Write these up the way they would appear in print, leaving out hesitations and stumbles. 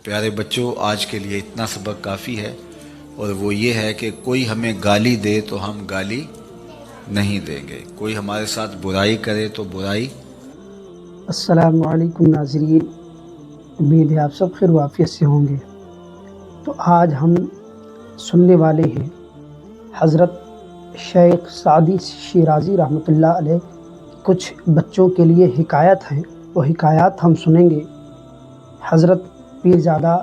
پیارے بچوں، آج کے لیے اتنا سبق کافی ہے، اور وہ یہ ہے کہ کوئی ہمیں گالی دے تو ہم گالی نہیں دیں گے، کوئی ہمارے ساتھ برائی کرے تو برائی۔ السلام علیکم ناظرین، امید ہے آپ سب خیر وافیت سے ہوں گے۔ تو آج ہم سننے والے ہیں حضرت شیخ سعدی شیرازی رحمۃ اللہ علیہ کچھ بچوں کے لیے حکایت ہیں، وہ حکایات ہم سنیں گے حضرت پیرزادہ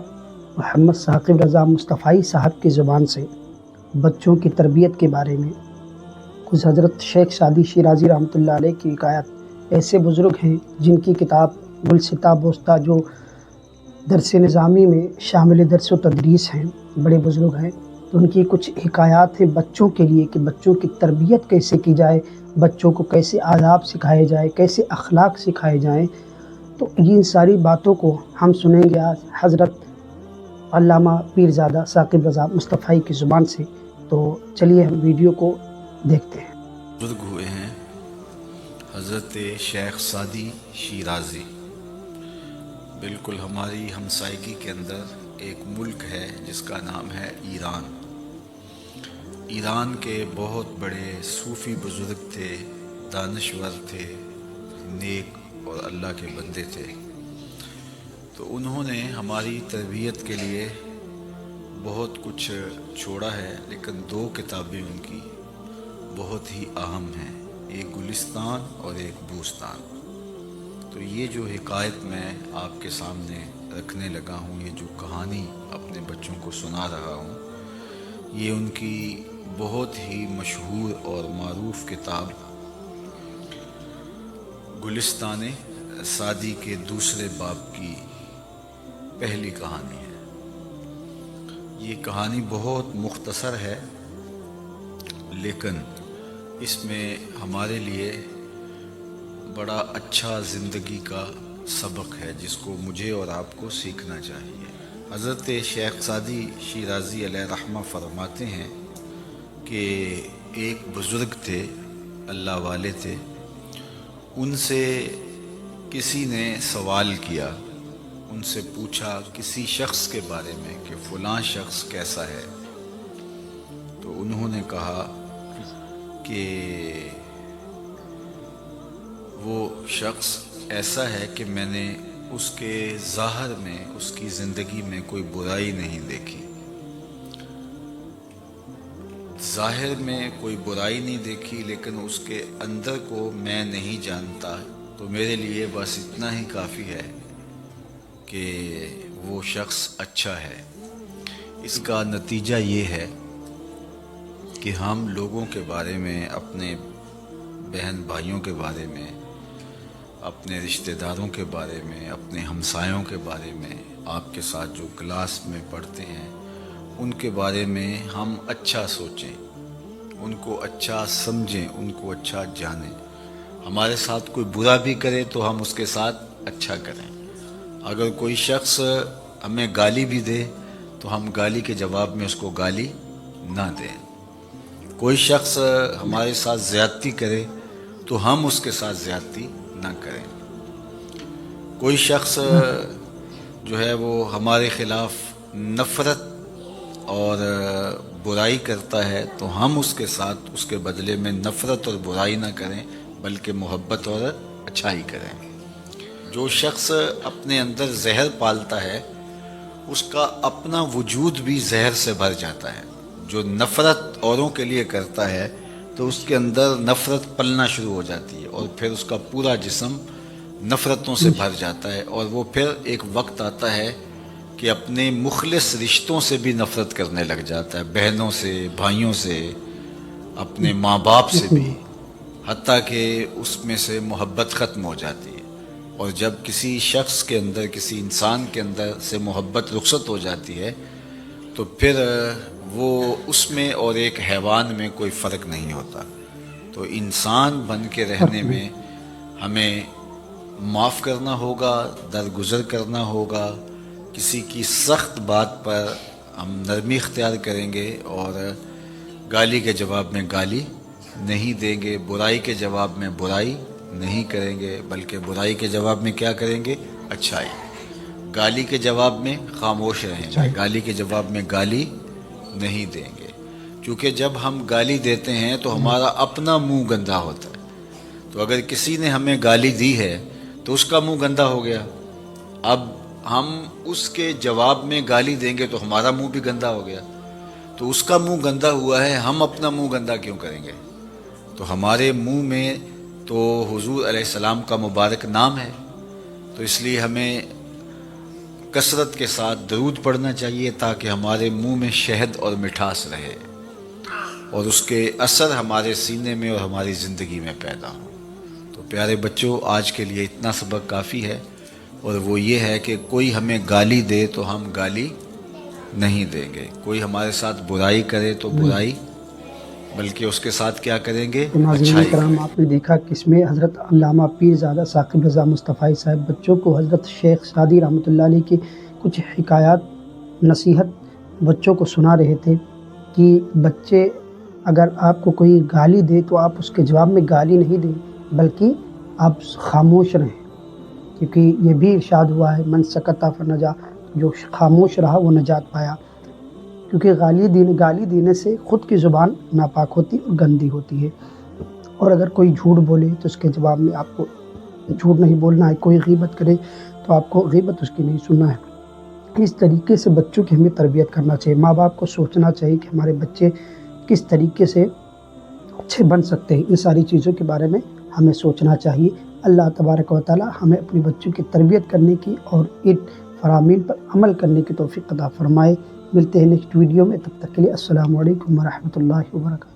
محمد ثاقب رضا مصطفی صاحب کی زبان سے بچوں کی تربیت کے بارے میں۔ کچھ حضرت شیخ سعدی شیرازی رحمۃ اللہ علیہ کی حکایت، ایسے بزرگ ہیں جن کی کتاب گلستہ بوستہ جو درس نظامی میں شامل درس و تدریس ہیں، بڑے بزرگ ہیں، تو ان کی کچھ حکایات ہیں بچوں کے لیے کہ بچوں کی تربیت کیسے کی جائے، بچوں کو کیسے آداب سکھائے جائے، کیسے اخلاق سکھائے جائیں۔ تو ان ساری باتوں کو ہم سنیں گے آج حضرت علامہ پیرزادہ ثاقب رضا مصطفی کی زبان سے۔ تو چلیے ہم ویڈیو کو دیکھتے ہیں۔ بزرگ ہوئے ہیں حضرت شیخ سعدی شیرازی۔ بالکل ہماری ہمسائیگی کے اندر ایک ملک ہے جس کا نام ہے ایران۔ ایران کے بہت بڑے صوفی بزرگ تھے، دانشور تھے، نیک اور اللہ کے بندے تھے۔ تو انہوں نے ہماری تربیت کے لیے بہت کچھ چھوڑا ہے، لیکن دو کتابیں ان کی بہت ہی اہم ہیں، ایک گلستان اور ایک بوستان۔ تو یہ جو حکایت میں آپ کے سامنے رکھنے لگا ہوں، یہ جو کہانی اپنے بچوں کو سنا رہا ہوں، یہ ان کی بہت ہی مشہور اور معروف کتاب گلستان سعدی کے دوسرے باب کی پہلی کہانی ہے۔ یہ کہانی بہت مختصر ہے، لیکن اس میں ہمارے لیے بڑا اچھا زندگی کا سبق ہے جس کو مجھے اور آپ کو سیکھنا چاہیے۔ حضرت شیخ سعدی شیرازی علیہ رحمہ فرماتے ہیں کہ ایک بزرگ تھے، اللہ والے تھے، ان سے کسی نے سوال کیا، ان سے پوچھا کسی شخص کے بارے میں کہ فلاں شخص کیسا ہے۔ تو انہوں نے کہا کہ وہ شخص ایسا ہے کہ میں نے اس کے ظاہر میں، اس کی زندگی میں کوئی برائی نہیں دیکھی، ظاہر میں کوئی برائی نہیں دیکھی، لیکن اس کے اندر کو میں نہیں جانتا۔ تو میرے لیے بس اتنا ہی کافی ہے کہ وہ شخص اچھا ہے۔ اس کا نتیجہ یہ ہے کہ ہم لوگوں کے بارے میں، اپنے بہن بھائیوں کے بارے میں، اپنے رشتہ داروں کے بارے میں، اپنے ہمسایوں کے بارے میں، آپ کے ساتھ جو کلاس میں پڑھتے ہیں ان کے بارے میں ہم اچھا سوچیں، ان کو اچھا سمجھیں، ان کو اچھا جانیں۔ ہمارے ساتھ کوئی برا بھی کرے تو ہم اس کے ساتھ اچھا کریں۔ اگر کوئی شخص ہمیں گالی بھی دے تو ہم گالی کے جواب میں اس کو گالی نہ دیں۔ کوئی شخص ہمارے ساتھ زیادتی کرے تو ہم اس کے ساتھ زیادتی نہ کریں۔ کوئی شخص جو ہے وہ ہمارے خلاف نفرت اور برائی کرتا ہے تو ہم اس کے ساتھ اس کے بدلے میں نفرت اور برائی نہ کریں، بلکہ محبت اور اچھائی کریں۔ جو شخص اپنے اندر زہر پالتا ہے اس کا اپنا وجود بھی زہر سے بھر جاتا ہے۔ جو نفرت اوروں کے لیے کرتا ہے تو اس کے اندر نفرت پلنا شروع ہو جاتی ہے، اور پھر اس کا پورا جسم نفرتوں سے بھر جاتا ہے، اور وہ پھر ایک وقت آتا ہے کہ اپنے مخلص رشتوں سے بھی نفرت کرنے لگ جاتا ہے، بہنوں سے، بھائیوں سے، اپنے ماں باپ سے بھی، حتیٰ کہ اس میں سے محبت ختم ہو جاتی ہے۔ اور جب کسی شخص کے اندر، کسی انسان کے اندر سے محبت رخصت ہو جاتی ہے تو پھر وہ اس میں اور ایک حیوان میں کوئی فرق نہیں ہوتا۔ تو انسان بن کے رہنے میں ہمیں معاف کرنا ہوگا، درگزر کرنا ہوگا، کسی کی سخت بات پر ہم نرمی اختیار کریں گے، اور گالی کے جواب میں گالی نہیں دیں گے، برائی کے جواب میں برائی نہیں کریں گے، بلکہ برائی کے جواب میں کیا کریں گے؟ اچھائی۔ گالی کے جواب میں خاموش رہیں گے، صحیح۔ گالی کے جواب میں گالی نہیں دیں گے، کیونکہ جب ہم گالی دیتے ہیں تو ہمارا اپنا منہ گندا ہوتا ہے۔ تو اگر کسی نے ہمیں گالی دی ہے تو اس کا منہ گندا ہو گیا، اب ہم اس کے جواب میں گالی دیں گے تو ہمارا منہ بھی گندا ہو گیا، تو اس کا منہ گندا ہوا ہے، ہم اپنا منہ گندا کیوں کریں گے؟ تو ہمارے منہ میں تو حضور علیہ السلام کا مبارک نام ہے، تو اس لیے ہمیں کثرت کے ساتھ درود پڑھنا چاہیے تاکہ ہمارے منہ میں شہد اور مٹھاس رہے اور اس کے اثر ہمارے سینے میں اور ہماری زندگی میں پیدا ہوں۔ تو پیارے بچوں، آج کے لیے اتنا سبق کافی ہے، اور وہ یہ ہے کہ کوئی ہمیں گالی دے تو ہم گالی نہیں دیں گے، کوئی ہمارے ساتھ برائی کرے تو برائی، بلکہ اس کے ساتھ کیا کریں گے؟ تو ناظرین اچھائی کرام، آپ نے دیکھا کہ اس میں حضرت علامہ پیر زادہ ثاقب رضا مصطفی صاحب بچوں کو حضرت شیخ سعدی رحمۃ اللہ علیہ کی کچھ حکایات نصیحت بچوں کو سنا رہے تھے کہ بچے اگر آپ کو کوئی گالی دے تو آپ اس کے جواب میں گالی نہیں دیں بلکہ آپ خاموش رہیں، کیونکہ یہ بھی ارشاد ہوا ہے من سکتا فنجا، جو خاموش رہا وہ نجات پایا، کیونکہ گالی دینے سے خود کی زبان ناپاک ہوتی اور گندی ہوتی ہے، اور اگر کوئی جھوٹ بولے تو اس کے جواب میں آپ کو جھوٹ نہیں بولنا ہے، کوئی غیبت کرے تو آپ کو غیبت اس کی نہیں سننا ہے۔ اس طریقے سے بچوں کی ہمیں تربیت کرنا چاہیے، ماں باپ کو سوچنا چاہیے کہ ہمارے بچے کس طریقے سے اچھے بن سکتے ہیں، ان ساری چیزوں کے بارے میں ہمیں سوچنا چاہیے۔ اللہ تبارک و تعالی ہمیں اپنے بچوں کی تربیت کرنے کی اور ان فرامین پر عمل کرنے کی توفیق عطا فرمائے۔ ملتے ہیں نیکسٹ ویڈیو میں، تب تک کے لیے السلام علیکم ورحمۃ اللہ وبرکاتہ۔